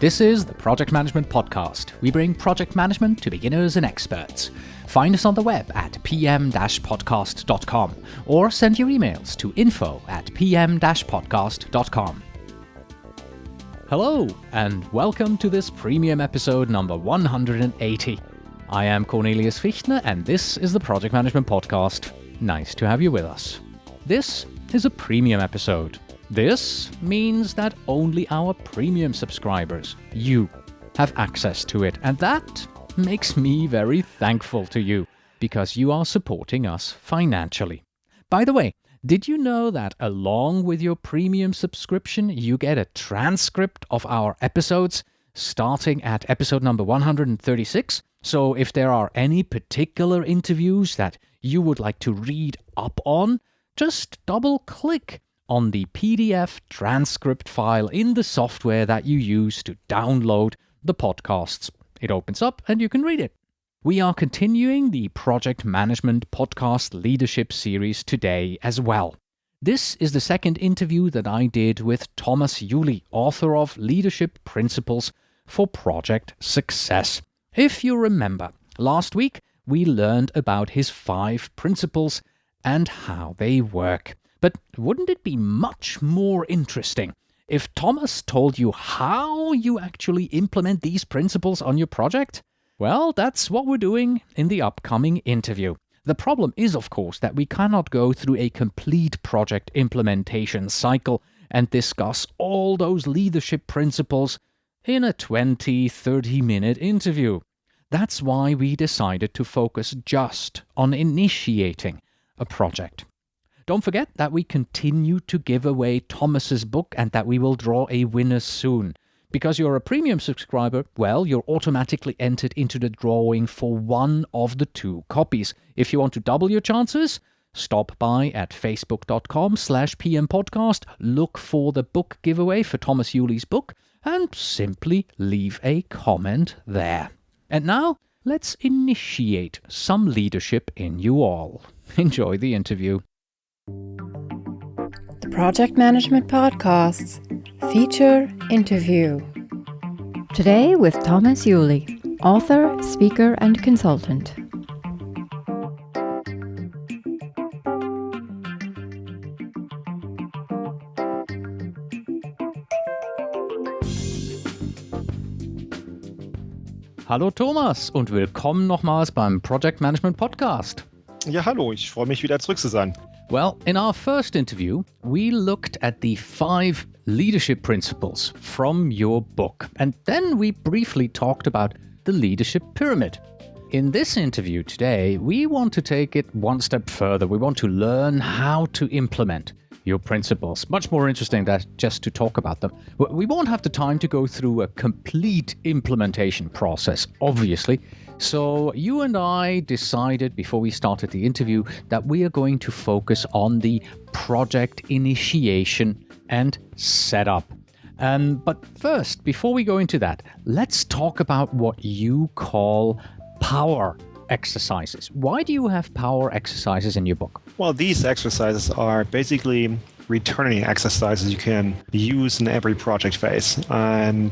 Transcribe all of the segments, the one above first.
This is the Project Management Podcast. We bring project management to beginners and experts. Find us on the web at pm-podcast.com or send your emails to info@pm-podcast.com. Hello, and welcome to this premium episode number 180. I am Cornelius Fichtner, and this is the Project Management Podcast. Nice to have you with us. This is a premium episode. This means that only our premium subscribers, you, have access to it, and that makes me very thankful to you because you are supporting us financially. By the way, did you know that along with your premium subscription, you get a transcript of our episodes starting at episode number 136? So if there are any particular interviews that you would like to read up on, just double-click on the PDF transcript file in the software that you use to download the podcasts. It opens up and you can read it. We are continuing the Project Management Podcast Leadership Series today as well. This is the second interview that I did with Thomas Yuly, author of Leadership Principles for Project Success. If you remember, last week we learned about his 5 principles and how they work. But wouldn't it be much more interesting if Thomas told you how you actually implement these principles on your project? Well, that's what we're doing in the upcoming interview. The problem is, of course, that we cannot go through a complete project implementation cycle and discuss all those leadership principles in a 20-30-minute interview. That's why we decided to focus just on initiating a project. Don't forget that we continue to give away Thomas's book and that we will draw a winner soon. Because you're a premium subscriber, well, you're automatically entered into the drawing for one of the 2 copies. If you want to double your chances, stop by at facebook.com/pmpodcast, look for the book giveaway for Thomas Yuly's book, and simply leave a comment there. And now, let's initiate some leadership in you all. Enjoy the interview. The Project Management Podcasts feature interview. Today with Thomas Yuly, author, speaker, and consultant. Hallo Thomas und willkommen nochmals beim Project Management Podcast. Ja, hallo, ich freue mich wieder zurück zu sein. Well, in our first interview, we looked at the 5 leadership principles from your book, and then we briefly talked about the leadership pyramid. In this interview today, we want to take it one step further. We want to learn how to implement your principles. Much more interesting than just to talk about them. We won't have the time to go through a complete implementation process, obviously. So you and I decided before we started the interview that we are going to focus on the project initiation and setup. But first, before we go into that, let's talk about what you call power exercises. Why do you have power exercises in your book? Well, these exercises are basically returning exercises you can use in every project phase. And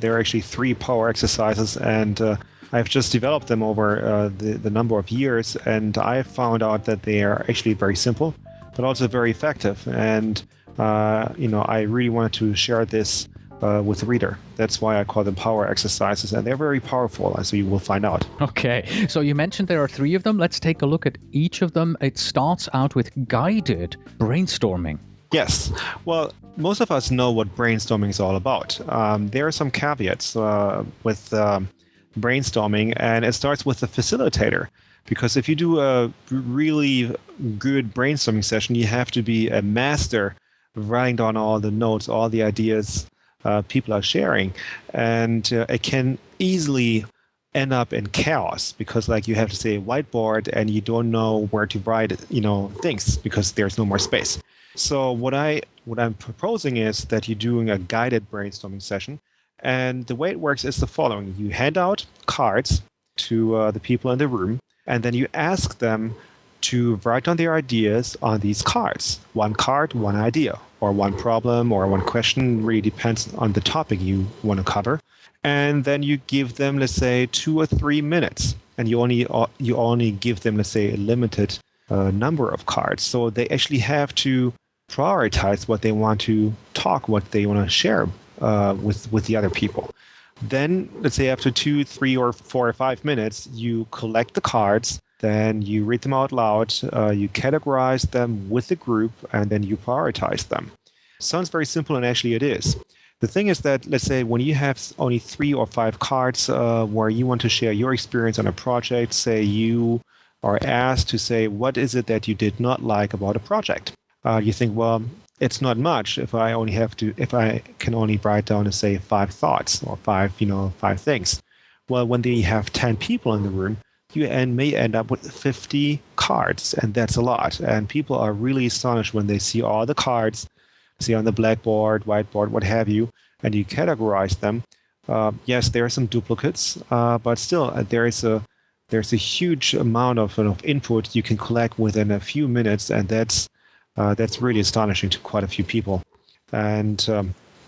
there are actually 3 power exercises, and I've just developed them over the number of years, and I found out that they are actually very simple, but also very effective. And, I really wanted to share this with the reader. That's why I call them power exercises, and they're very powerful, as you will find out. Okay, so you mentioned there are 3 of them. Let's take a look at each of them. It starts out with guided brainstorming. Yes. Well, most of us know what brainstorming is all about. There are some caveats with brainstorming, and it starts with the facilitator. Because if you do a really good brainstorming session, you have to be a master of writing down all the notes, all the ideas people are sharing. And it can easily end up in chaos because you have to say whiteboard and you don't know where to write, things because there's no more space. So what I'm proposing is that you're doing a guided brainstorming session. And the way it works is the following. You hand out cards to the people in the room, and then you ask them to write down their ideas on these cards. One card, one idea, or one problem, or one question. Really depends on the topic you want to cover. And then you give them, let's say, 2 or 3 minutes, and you only give them, let's say, a limited number of cards. So they actually have to prioritize what they want to talk, what they want to share with the other people. Then, let's say after 2, 3, or 4 or 5 minutes, you collect the cards, then you read them out loud, you categorize them with the group, and then you prioritize them. Sounds very simple, and actually it is. The thing is that, let's say, when you have only 3 or 5 cards where you want to share your experience on a project, say you are asked to say, what is it that you did not like about a project? You think, well, it's not much if I can only write down and say 5 thoughts or 5 things. Well, when you have 10 people in the room, you may end up with 50 cards, and that's a lot. And people are really astonished when they see all the cards, see on the blackboard, whiteboard, what have you, and you categorize them. Yes, there are some duplicates, but still, there's a huge amount of input you can collect within a few minutes, and that's really astonishing to quite a few people. And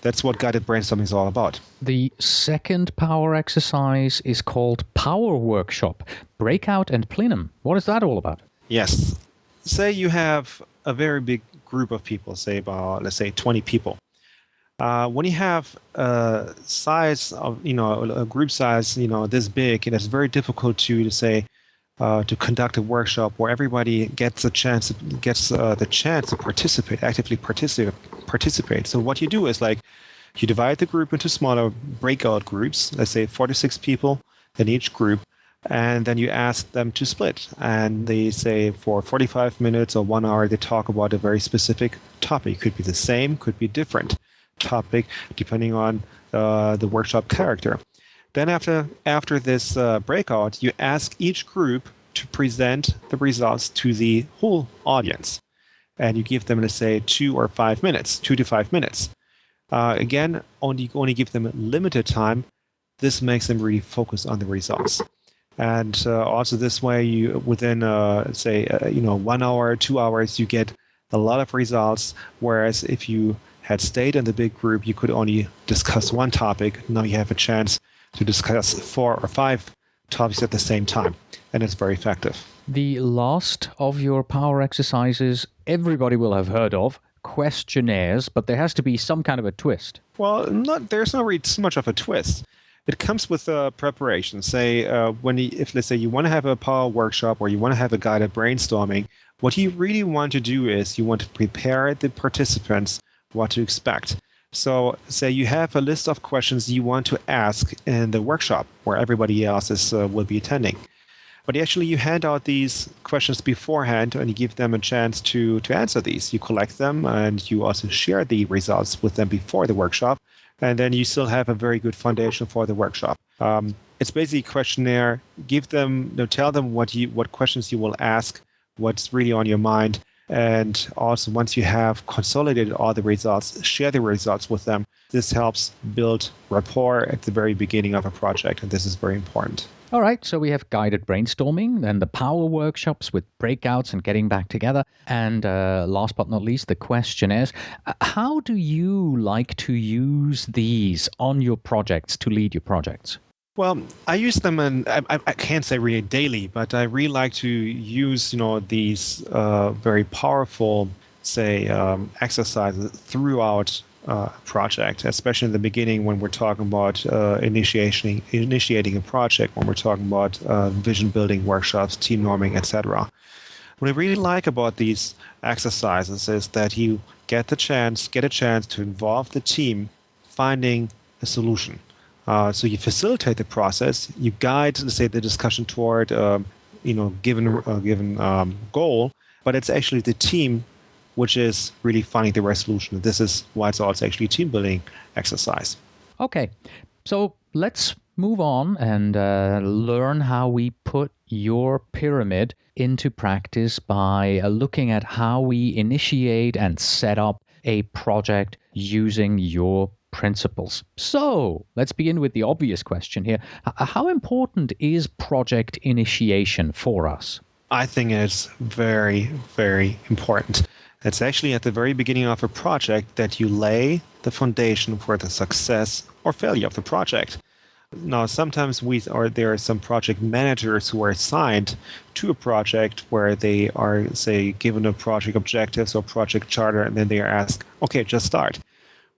that's what guided brainstorming is all about. The second power exercise is called Power Workshop, Breakout and Plenum. What is that all about? Yes. Say you have a very big group of people, say about, let's say, 20 people. When you have a size of, a group size, this big, it is very difficult to to conduct a workshop where everybody gets the chance to participate, actively participate. So what you do is you divide the group into smaller breakout groups, let's say 4 to 6 people in each group, and then you ask them to split. And they say for 45 minutes or 1 hour, they talk about a very specific topic. It could be the same, could be different topic, depending on the workshop character. Then after this breakout, you ask each group to present the results to the whole audience. And you give them, let's say, 2 to 5 minutes. Again, only give them limited time. This makes them really focus on the results. And also this way, you within, 1 hour, 2 hours, you get a lot of results. Whereas if you had stayed in the big group, you could only discuss one topic. Now you have a chance to discuss 4 or 5 topics at the same time, and it's very effective. The last of your power exercises, everybody will have heard of, questionnaires, but there has to be some kind of a twist. Well, there's not really too much of a twist. It comes with preparation. Say, if let's say you want to have a power workshop or you want to have a guided brainstorming, what you really want to do is you want to prepare the participants what to expect. So say you have a list of questions you want to ask in the workshop where everybody else will be attending. But actually you hand out these questions beforehand and you give them a chance to answer these. You collect them and you also share the results with them before the workshop. And then you still have a very good foundation for the workshop. It's basically a questionnaire. Tell them what questions you will ask, what's really on your mind. And also, once you have consolidated all the results, share the results with them. This helps build rapport at the very beginning of a project, and this is very important. All right, so we have guided brainstorming, then the power workshops with breakouts and getting back together, and last but not least, the questionnaires. How do you like to use these on your projects to lead your projects? Well, I use them, and I can't say really daily, but I really like to use these very powerful, exercises throughout a project, especially in the beginning when we're talking about initiating a project, when we're talking about vision building workshops, team norming, etc. What I really like about these exercises is that you get a chance to involve the team finding a solution. So you facilitate the process, you guide, let's say, the discussion toward, given goal, but it's actually the team which is really finding the right solution. This is why it's also actually a team building exercise. Okay, so let's move on and learn how we put your pyramid into practice by looking at how we initiate and set up a project using your principles. So let's begin with the obvious question here. How important is project initiation for us? I think it's very, very important. It's actually at the very beginning of a project that you lay the foundation for the success or failure of the project. Now, sometimes there are some project managers who are assigned to a project where they are, say, given a project objectives or project charter, and then they are asked, okay, just start.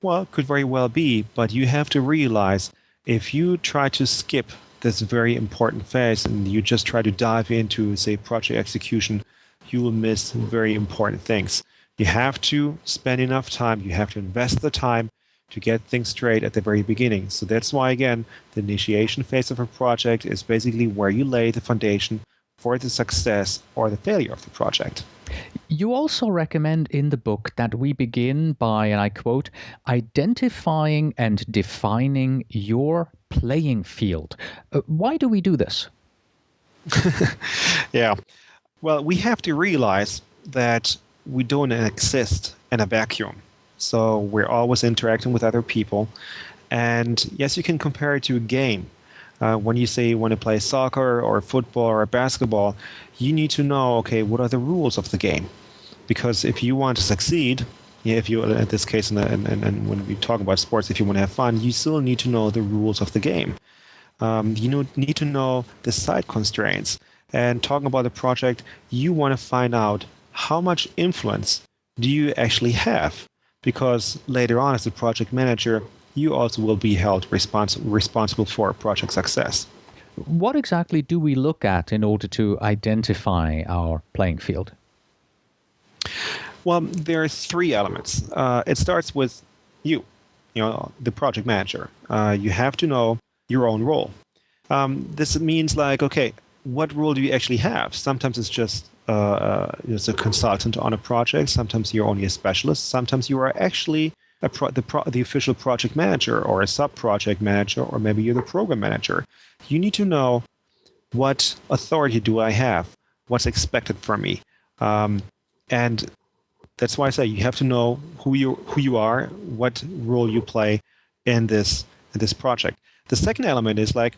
Well, could very well be, but you have to realize if you try to skip this very important phase and you just try to dive into, say, project execution, you will miss very important things. You have to spend enough time, you have to invest the time to get things straight at the very beginning. So that's why, again, the initiation phase of a project is basically where you lay the foundation for the success or the failure of the project. You also recommend in the book that we begin by, and I quote, identifying and defining your playing field. Why do we do this? Yeah. Well, we have to realize that we don't exist in a vacuum. So we're always interacting with other people. And yes, you can compare it to a game. When you say you want to play soccer or football or basketball, you need to know, okay, what are the rules of the game? Because if you want to succeed, if you, in this case, and when we talk about sports, if you want to have fun, you still need to know the rules of the game. You need to know the side constraints. And talking about the project, you want to find out how much influence do you actually have? Because later on, as a project manager, you also will be held responsible for project success. What exactly do we look at in order to identify our playing field? Well, there are three elements. It starts with you, the project manager. You have to know your own role. This means like, okay, what role do you actually have? Sometimes it's just as a consultant on a project. Sometimes you're only a specialist. Sometimes you are actually the official project manager or a sub-project manager, or maybe you're the program manager. You need to know what authority do I have, what's expected from me. And that's why I say you have to know who you are, what role you play in this project. The second element is like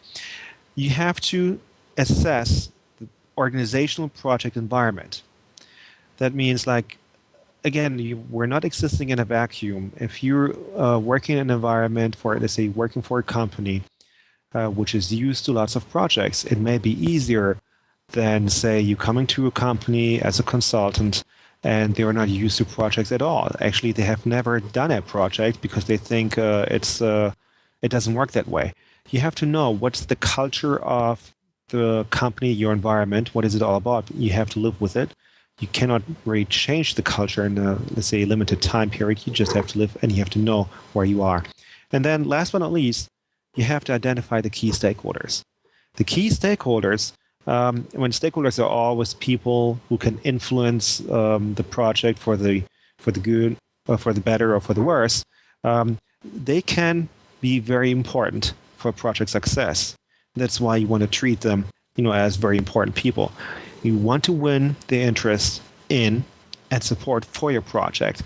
you have to assess the organizational project environment. That means like, again, we're not existing in a vacuum. If you're working in an environment for, let's say, working for a company which is used to lots of projects, it may be easier than, say, you coming to a company as a consultant and they are not used to projects at all. Actually, they have never done a project because they think it doesn't work that way. You have to know what's the culture of the company, your environment, what is it all about. You have to live with it. You cannot really change the culture in a, let's say, limited time period. You just have to live and you have to know where you are. And then last but not least, you have to identify the key stakeholders. The key stakeholders, when stakeholders are always people who can influence the project for the good, or for the better, or for the worse, they can be very important for project success. That's why you want to treat them, as very important people. You want to win their interest in and support for your project,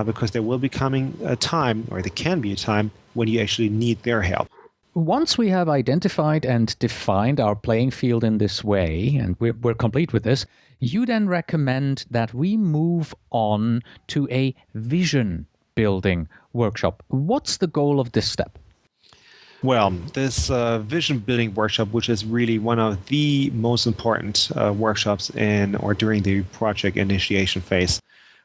because there will be coming a time, or there can be a time, when you actually need their help. Once we have identified and defined our playing field in this way, and we're complete with this, you then recommend that we move on to a vision building workshop. What's the goal of this step? Well, this vision building workshop, which is really one of the most important workshops in or during the project initiation phase,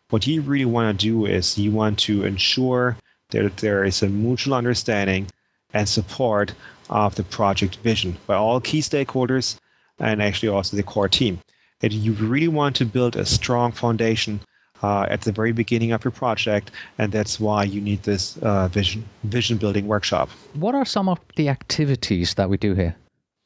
what you really want to do is you want to ensure that there is a mutual understanding and support of the project vision by all key stakeholders and actually also the core team. And you really want to build a strong foundation at the very beginning of your project, and that's why you need this vision building workshop. What are some of the activities that we do here?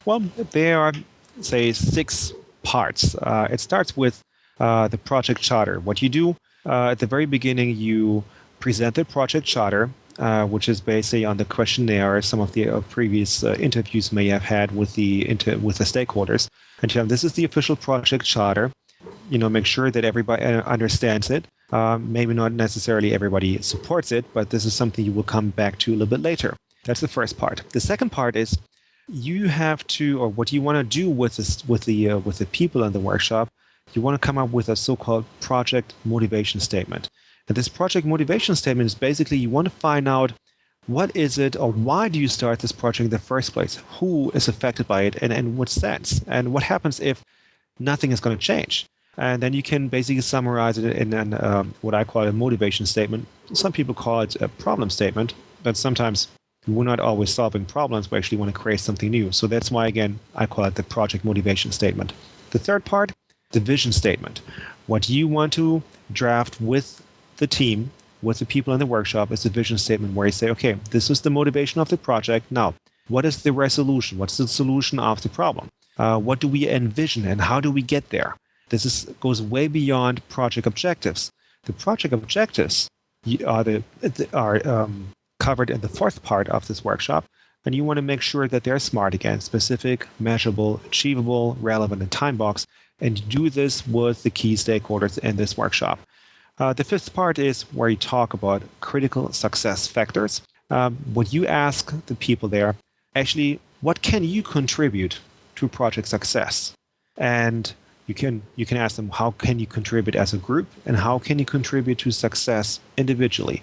Well, there are, say, 6 parts. It starts with the project charter. What you do at the very beginning, you present the project charter, which is basically on the questionnaire, some of the previous interviews may have had with the stakeholders. And tell them this is the official project charter. Make sure that everybody understands it. Maybe not necessarily everybody supports it, but this is something you will come back to a little bit later. That's the first part. The second part is you have to, or what you want to do with the people in the workshop, you want to come up with a so-called project motivation statement. And this project motivation statement is basically you want to find out what is it or why do you start this project in the first place? Who is affected by it and in what sense? And what happens if nothing is going to change? And then you can basically summarize it in what I call a motivation statement. Some people call it a problem statement, but sometimes we're not always solving problems. We actually want to create something new. So that's why, again, I call it the project motivation statement. The third part, the vision statement. What you want to draft with the team, with the people in the workshop, is a vision statement where you say, okay, this is the motivation of the project. Now, what is the resolution? What's the solution of the problem? What do we envision and how do we get there? This goes way beyond project objectives. The project objectives are covered in the fourth part of this workshop, and you want to make sure that they're smart again, specific, measurable, achievable, relevant, and time box, and do this with the key stakeholders in this workshop. The fifth part is where you talk about critical success factors. What you ask the people there, actually, what can you contribute to project success? And you can ask them, how can you contribute as a group, and how can you contribute to success individually?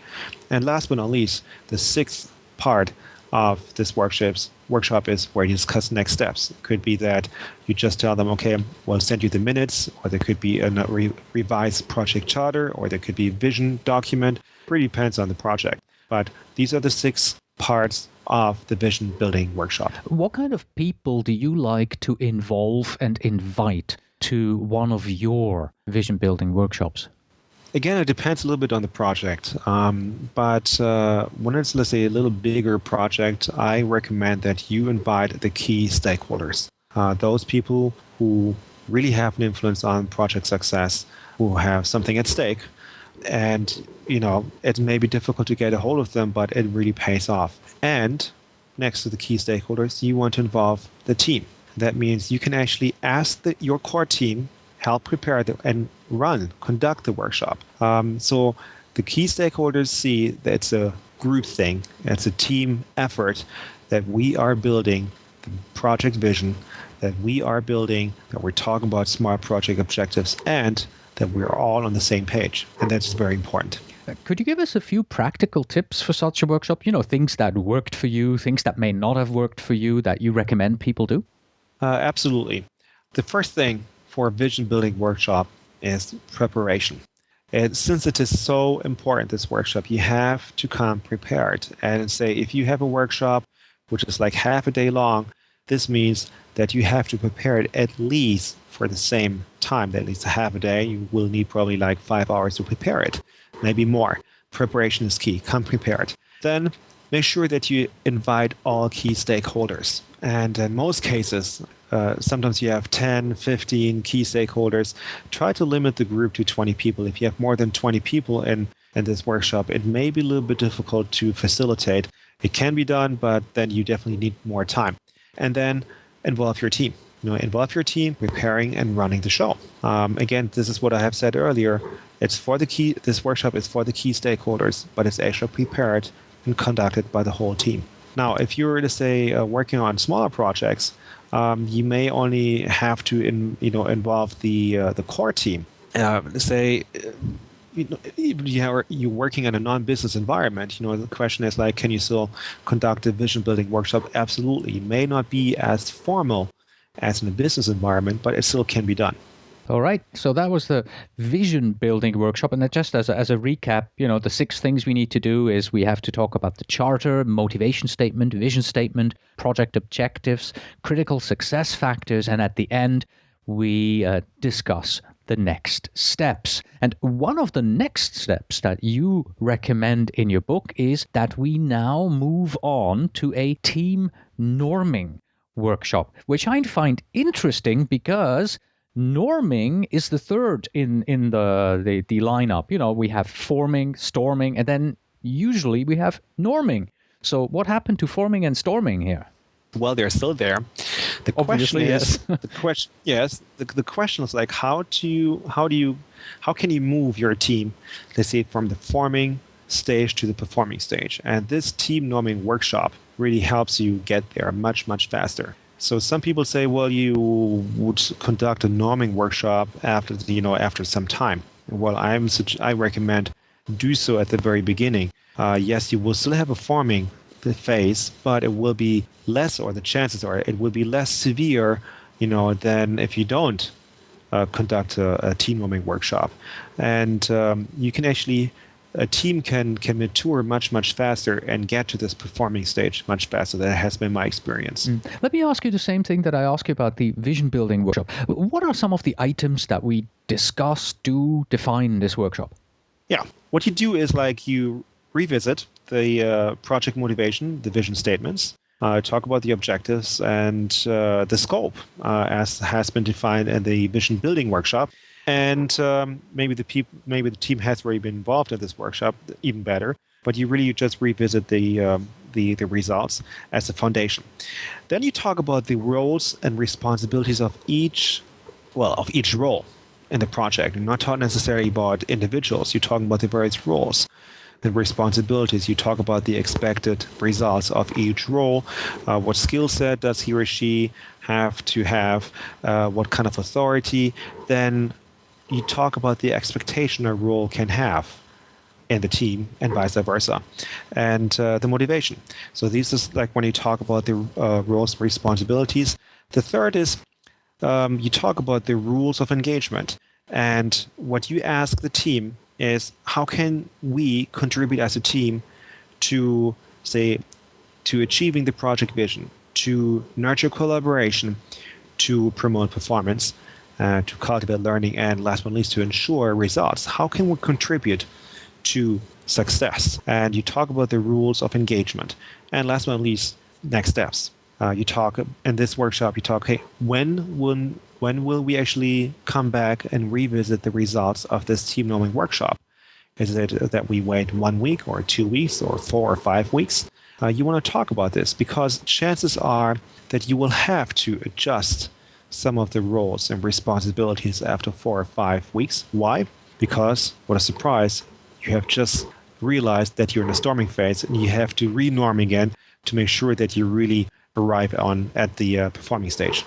And last but not least, the sixth part of this workshop is where you discuss next steps. It could be that you just tell them, okay, we'll send you the minutes, or there could be a revised project charter, or there could be a vision document. It really depends on the project. But these are the 6 parts of the vision building workshop. What kind of people do you like to involve and invite to one of your vision building workshops? Again, it depends a little bit on the project. But when it's, let's say, a little bigger project, I recommend that you invite the key stakeholders, those people who really have an influence on project success, who have something at stake. And, it may be difficult to get a hold of them, but it really pays off. And next to the key stakeholders, you want to involve the team. That means you can actually ask your core team, help prepare and conduct the workshop. So the key stakeholders see that it's a group thing, it's a team effort, that we are building the project vision, that we're talking about smart project objectives, and that we're all on the same page. And that's very important. Could you give us a few practical tips for such a workshop? Things that worked for you, things that may not have worked for you that you recommend people do? Absolutely. The first thing for a vision building workshop is preparation. And since it is so important, this workshop, you have to come prepared. And say, if you have a workshop which is like half a day long, this means that you have to prepare it at least for the same time, at least a half a day. You will need probably like 5 hours to prepare it, maybe more. Preparation is key. Come prepared. Then make sure that you invite all key stakeholders. And in most cases, sometimes you have 10, 15 key stakeholders. Try to limit the group to 20 people. If you have more than 20 people in this workshop, it may be a little bit difficult to facilitate. It can be done, but then you definitely need more time. And then involve your team. Involve your team preparing and running the show. Again, this is what I have said earlier. This workshop is for the key stakeholders, but it's actually prepared and conducted by the whole team. Now, if you're, let's say, working on smaller projects, you may only have to involve the core team. Let's say you're working in a non-business environment. The question is like, can you still conduct a vision building workshop? Absolutely. It may not be as formal as in a business environment, but it still can be done. All right. So that was the vision building workshop. And just as a recap, the 6 things we need to do is we have to talk about the charter, motivation statement, vision statement, project objectives, critical success factors. And at the end, we discuss the next steps. And one of the next steps that you recommend in your book is that we now move on to a team norming workshop, which I find interesting because norming is the third in the lineup. We have forming, storming, and then usually we have norming. So what happened to forming and storming here? Well, they're still there. The Obviously, question is, the question is like, how can you move your team, let's say, from the forming stage to the performing stage? And this team norming workshop really helps you get there much, much faster. So some people say, well, you would conduct a norming workshop after some time. Well, I recommend do so at the very beginning. Yes, you will still have a forming phase, but it will be less, or the chances are it will be less severe, than if you don't conduct a team norming workshop. And you can actually, a team can mature much faster and get to this performing stage much faster. That has been my experience. Let me ask you the same thing that I asked you about the vision building workshop. What are some of the items that we discuss to define this workshop? Yeah, what you do is you revisit the project motivation, the vision statements, talk about the objectives and the scope as has been defined in the vision building workshop. And maybe the team has already been involved in this workshop, even better. But you really just revisit the results as a foundation. Then you talk about the roles and responsibilities of each role in the project. You're not talking necessarily about individuals. You're talking about the various roles, the responsibilities. You talk about the expected results of each role. What skill set does he or she have to have? What kind of authority? Then you talk about the expectation a role can have in the team and vice versa, and the motivation. So this is when you talk about the roles and responsibilities. The third is you talk about the rules of engagement, and what you ask the team is, how can we contribute as a team to achieving the project vision, to nurture collaboration, to promote performance, to cultivate learning, and last but not least, to ensure results. How can we contribute to success? And you talk about the rules of engagement. And last but not least, next steps. You talk in this workshop, hey, when will we actually come back and revisit the results of this team norming workshop? Is it that we wait 1 week or 2 weeks or 4 or 5 weeks? You want to talk about this because chances are that you will have to adjust some of the roles and responsibilities after 4 or 5 weeks. Why? Because, what a surprise, you have just realized that you're in a storming phase and you have to re-norm again to make sure that you really arrive at the performing stage.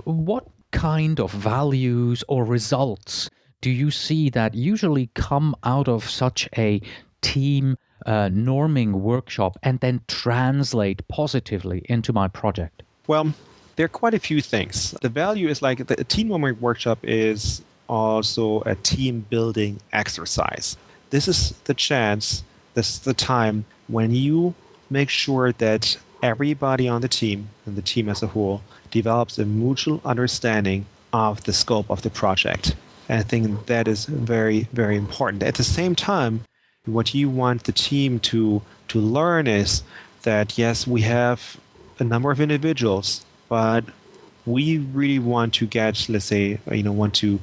What kind of values or results do you see that usually come out of such a team norming workshop and then translate positively into my project? Well, there are quite a few things. The value is the team norming workshop is also a team building exercise. This is the chance, this is the time when you make sure that everybody on the team and the team as a whole develops a mutual understanding of the scope of the project. And I think that is very, very important. At the same time, what you want the team to learn is that, yes, we have a number of individuals, but we really want to get, want to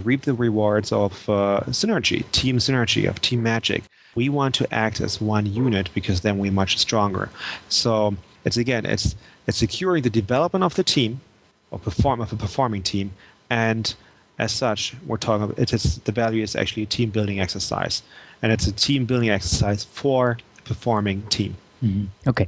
reap the rewards of synergy, of team magic. We want to act as one unit because then we're much stronger. So it's securing the development of the team, of a performing team, and as such, we're talking about the value is actually a team building exercise, and it's a team building exercise for a performing team. Mm-hmm. Okay,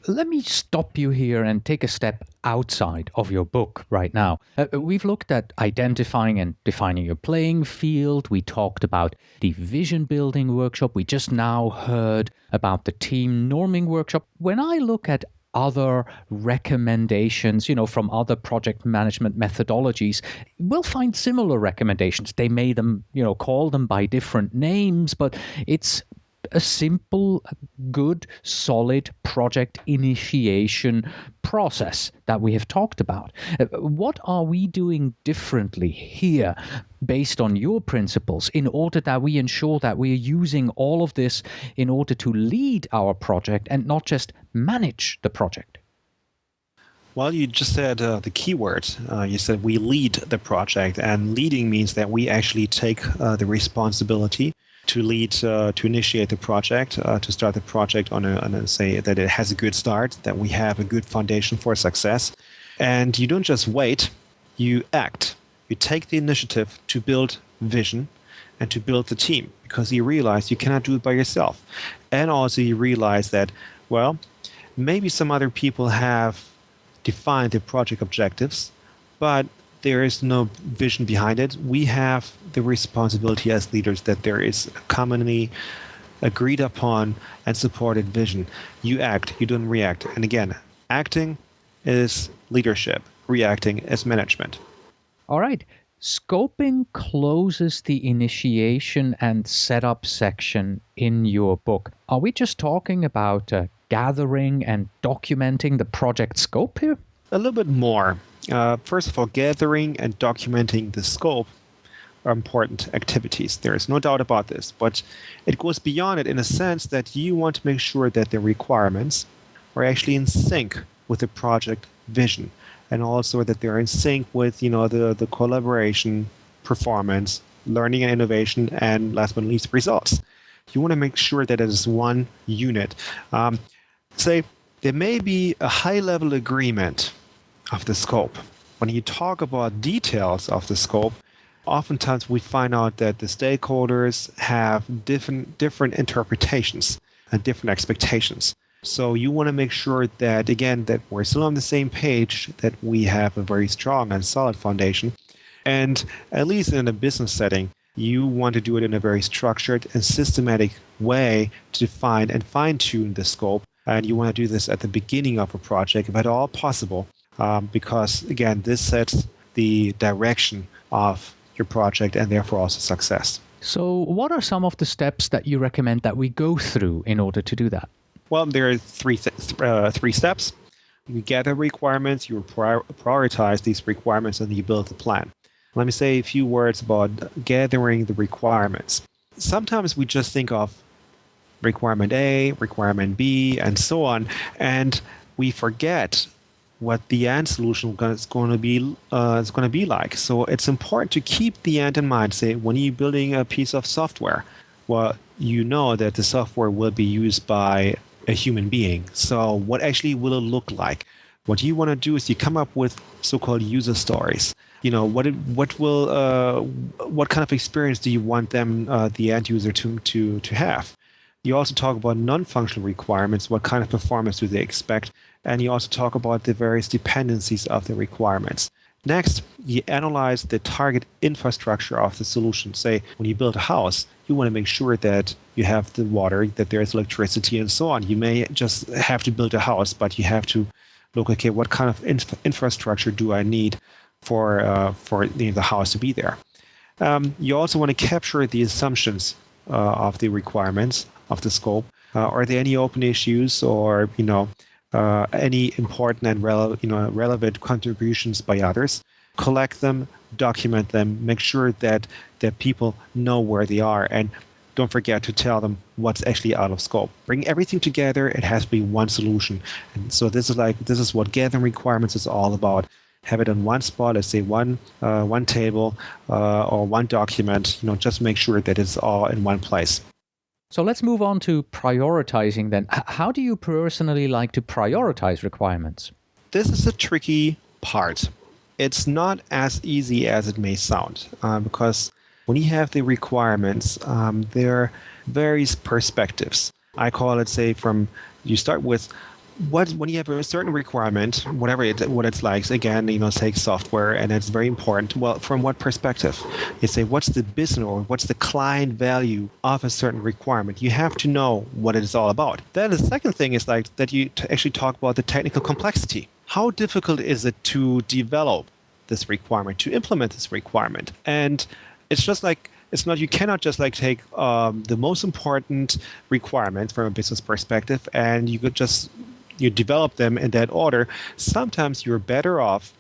let me stop you here and take a step outside of your book right now. We've looked at identifying and defining your playing field. We talked about the vision building workshop. We just now heard about the team norming workshop. When I look at other recommendations, from other project management methodologies, we'll find similar recommendations. They may call them by different names, but it's a simple, good, solid project initiation process that we have talked about. What are we doing differently here based on your principles in order that we ensure that we are using all of this in order to lead our project and not just manage the project? Well, you just said the key word. You said we lead the project, and leading means that we actually take the responsibility to lead, to initiate the project, to start the project on say that it has a good start, that we have a good foundation for success. And you don't just wait, you act. You take the initiative to build vision and to build the team, because you realize you cannot do it by yourself. And also you realize that, well, maybe some other people have define the project objectives, but there is no vision behind it. We have the responsibility as leaders that there is a commonly agreed upon and supported vision. You act, you don't react. And again, acting is leadership, reacting is management. All right. Scoping closes the initiation and setup section in your book. Are we just talking about gathering and documenting the project scope here? A little bit more. First of all, gathering and documenting the scope are important activities. There is no doubt about this, but it goes beyond it in a sense that you want to make sure that the requirements are actually in sync with the project vision, and also that they're in sync with the collaboration, performance, learning and innovation, and last but not least, results. You want to make sure that it is one unit. Say there may be a high-level agreement of the scope. When you talk about details of the scope, oftentimes we find out that the stakeholders have different interpretations and different expectations. So you want to make sure that, again, that we're still on the same page, that we have a very strong and solid foundation. And at least in a business setting, you want to do it in a very structured and systematic way to define and fine-tune the scope. And you want to do this at the beginning of a project, if at all possible, because, again, this sets the direction of your project and therefore also success. So what are some of the steps that you recommend that we go through in order to do that? Well, there are three steps. You gather requirements, you prioritize these requirements, and you build the plan. Let me say a few words about gathering the requirements. Sometimes we just think of requirement A, requirement B, and so on, and we forget what the end solution is going to be like. So it's important to keep the end in mind. Say when you're building a piece of software, well, you know that the software will be used by a human being. So what actually will it look like? What you want to do is you come up with so-called user stories. What kind of experience do you want them, the end user, to have? You also talk about non-functional requirements. What kind of performance do they expect? And you also talk about the various dependencies of the requirements. Next, you analyze the target infrastructure of the solution. Say, when you build a house, you want to make sure that you have the water, that there is electricity, and so on. You may just have to build a house, but you have to look, okay, what kind of infrastructure do I need for the house to be there? You also want to capture the assumptions of the requirements of the scope. Are there any open issues or any important and relevant contributions by others? Collect them, document them, make sure that people know where they are, and don't forget to tell them what's actually out of scope. Bring everything together. It has to be one solution. And so this is what gathering requirements is all about. Have it on one spot, let's say one table or one document. Just make sure that it's all in one place. So let's move on to prioritizing then. How do you personally like to prioritize requirements? This is a tricky part. It's not as easy as it may sound because when you have the requirements, there are various perspectives. I call it, say, you start with when you have a certain requirement, what it's like. So again, take software, and it's very important. Well, from what perspective? You say, what's the business or what's the client value of a certain requirement? You have to know what it is all about. Then the second thing is that you actually talk about the technical complexity. How difficult is it to develop this requirement, to implement this requirement? And it's just like, you cannot just take the most important requirements from a business perspective and you develop them in that order. Sometimes you're better off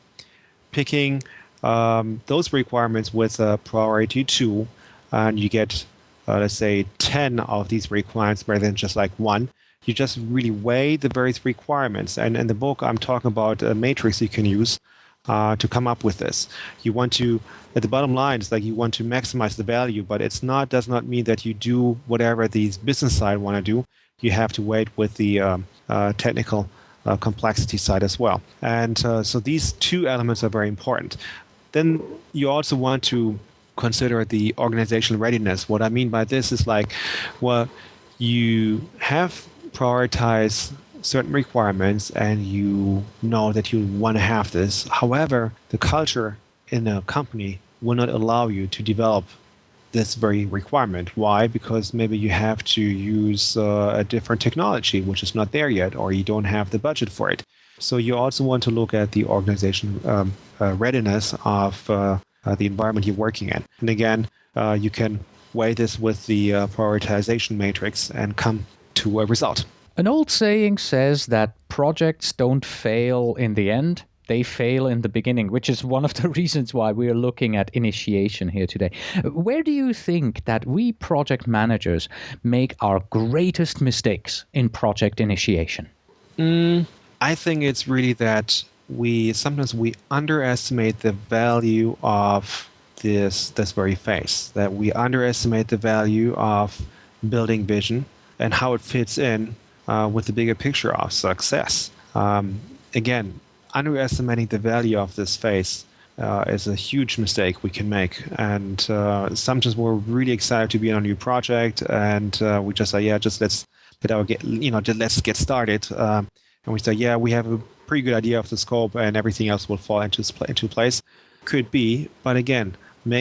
picking those requirements with a priority 2, and you get, let's say, 10 of these requirements rather than just one. You just really weigh the various requirements. And in the book, I'm talking about a matrix you can use to come up with this. You want to, at the bottom line, it's you want to maximize the value, but does not mean that you do whatever the business side want to do. You have to wait with the technical complexity side as well. And so these two elements are very important. Then you also want to consider the organizational readiness. What I mean by this is you have prioritized certain requirements and you know that you want to have this. However, the culture in a company will not allow you to develop this very requirement. Why? Because maybe you have to use a different technology, which is not there yet, or you don't have the budget for it. So you also want to look at the organization readiness of the environment you're working in. And again, you can weigh this with the prioritization matrix and come to a result. An old saying says that projects don't fail in the end. They fail in the beginning, which is one of the reasons why we are looking at initiation here today. Where do you think that we project managers make our greatest mistakes in project initiation? I think it's really that sometimes we underestimate the value of this very phase, that we underestimate the value of building vision and how it fits in with the bigger picture of success. Again, underestimating the value of this phase is a huge mistake we can make. And sometimes we're really excited to be on a new project, and we just say, let's get started. And we say, we have a pretty good idea of the scope, and everything else will fall into place. Could be, but again,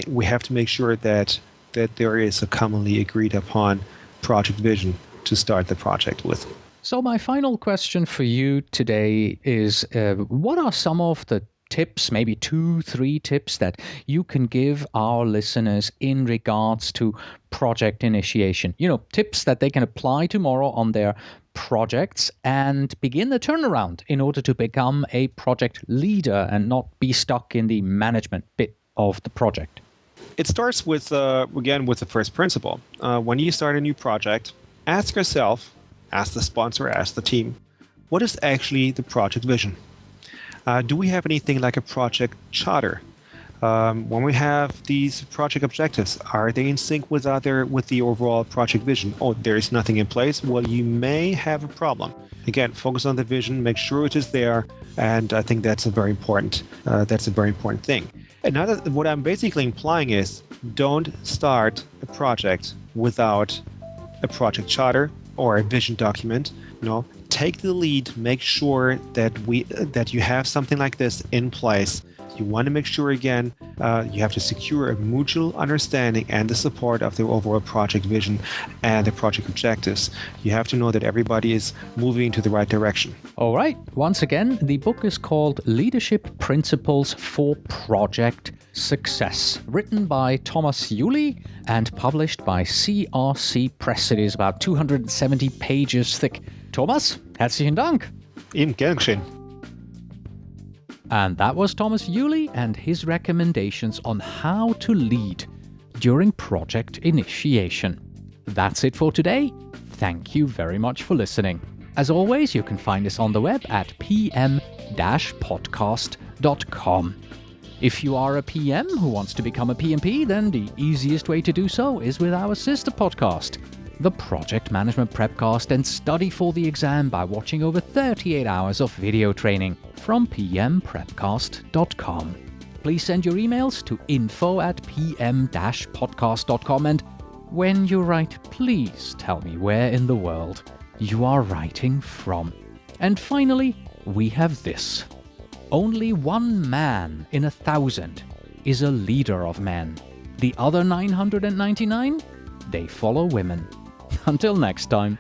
we have to make sure that there is a commonly agreed upon project vision to start the project with. So my final question for you today is, what are some of the tips, maybe 2-3 tips that you can give our listeners in regards to project initiation? Tips that they can apply tomorrow on their projects and begin the turnaround in order to become a project leader and not be stuck in the management bit of the project. It starts with, again, with the first principle. When you start a new project, ask yourself, ask the sponsor, ask the team, what is actually the project vision? Do we have anything like a project charter? When we have these project objectives, are they in sync with the overall project vision? Oh, there is nothing in place. Well, you may have a problem. Again, focus on the vision, make sure it is there, and I think that's a very important thing. Another, what I'm basically implying is, don't start a project without a project charter or a vision document. Take the lead, make sure that you have something like this in place. You want to make sure, again, you have to secure a mutual understanding and the support of the overall project vision and the project objectives. You have to know that everybody is moving to the right direction. All right. Once again, the book is called Leadership Principles for Project Success, written by Thomas Juli and published by CRC Press. It is about 270 pages thick. Thomas, herzlichen Dank. Eben, gern geschehen. And that was Thomas Juli and his recommendations on how to lead during project initiation. That's it for today. Thank you very much for listening. As always, you can find us on the web at pm-podcast.com. If you are a PM who wants to become a PMP, then the easiest way to do so is with our sister podcast, the Project Management Prepcast, and study for the exam by watching over 38 hours of video training from pmprepcast.com. Please send your emails to info@pm-podcast.com, and when you write, please tell me where in the world you are writing from. And finally, we have this. Only one man in 1,000 is a leader of men. The other 999, they follow women. Until next time.